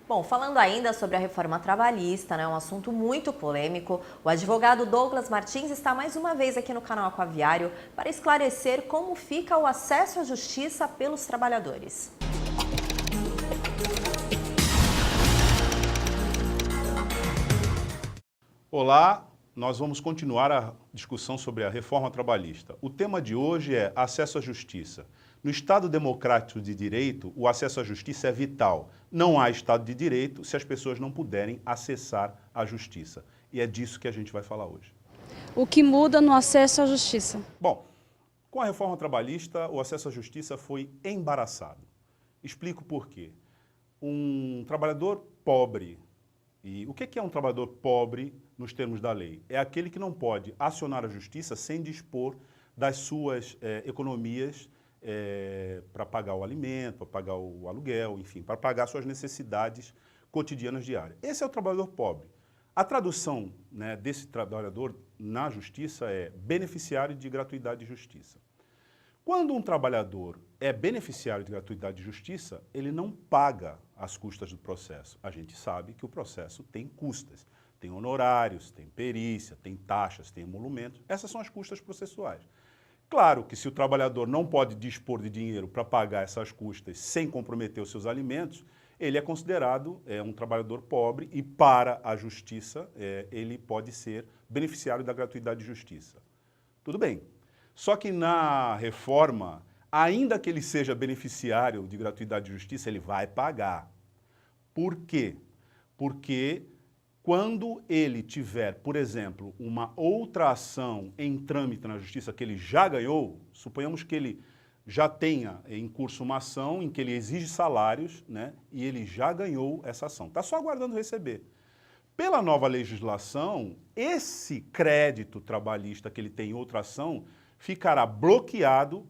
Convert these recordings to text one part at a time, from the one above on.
Bom, falando ainda sobre a reforma trabalhista, um assunto muito polêmico, o advogado Douglas Martins está mais uma vez aqui no canal Aquaviário para esclarecer como fica o acesso à justiça pelos trabalhadores. Olá, nós vamos continuar a discussão sobre a reforma trabalhista. O tema de hoje é acesso à justiça. No Estado democrático de direito, o acesso à justiça é vital. Não há Estado de direito se as pessoas não puderem acessar a justiça. E é disso que a gente vai falar hoje. O que muda no acesso à justiça? Bom, com a reforma trabalhista, o acesso à justiça foi embaraçado. Explico por quê. Um trabalhador pobre, e o que é um trabalhador pobre nos termos da lei? É aquele que não pode acionar a justiça sem dispor das suas economias para pagar o alimento, para pagar o aluguel, enfim, para pagar suas necessidades cotidianas diárias. Esse é o trabalhador pobre. A tradução desse trabalhador na justiça é beneficiário de gratuidade de justiça. Quando um trabalhador é beneficiário de gratuidade de justiça, ele não paga as custas do processo. A gente sabe que o processo tem custas. Tem honorários, tem perícia, tem taxas, tem emolumentos. Essas são as custas processuais. Claro que se o trabalhador não pode dispor de dinheiro para pagar essas custas sem comprometer os seus alimentos, ele é considerado um trabalhador pobre e para a justiça ele pode ser beneficiário da gratuidade de justiça. Tudo bem. Só que na reforma, ainda que ele seja beneficiário de gratuidade de justiça, ele vai pagar. Por quê? Porque quando ele tiver, por exemplo, uma outra ação em trâmite na justiça que ele já ganhou, suponhamos que ele já tenha em curso uma ação em que ele exige salários, e ele já ganhou essa ação. Está só aguardando receber. Pela nova legislação, esse crédito trabalhista que ele tem em outra ação ficará bloqueado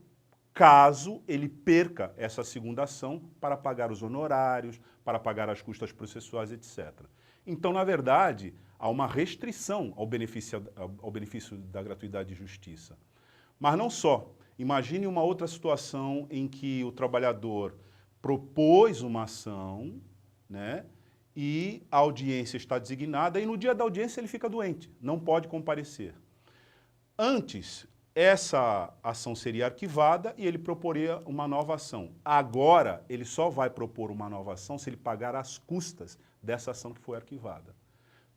caso ele perca essa segunda ação para pagar os honorários, para pagar as custas processuais, etc. Então, na verdade, há uma restrição ao benefício da gratuidade de justiça. Mas não só. Imagine uma outra situação em que o trabalhador propôs uma ação, e a audiência está designada e no dia da audiência ele fica doente, não pode comparecer. Antes, essa ação seria arquivada e ele proporia uma nova ação. Agora, ele só vai propor uma nova ação se ele pagar as custas dessa ação que foi arquivada.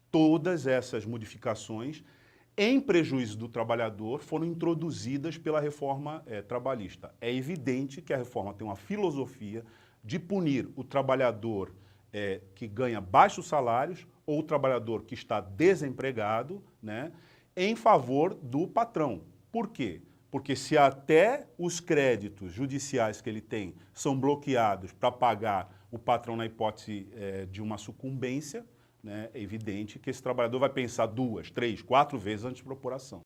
Todas essas modificações, em prejuízo do trabalhador, foram introduzidas pela reforma trabalhista. É evidente que a reforma tem uma filosofia de punir o trabalhador que ganha baixos salários ou o trabalhador que está desempregado, em favor do patrão. Por quê? Porque se até os créditos judiciais que ele tem são bloqueados para pagar o patrão na hipótese de uma sucumbência, é evidente que esse trabalhador vai pensar 2, 3, 4 vezes antes de propor ação.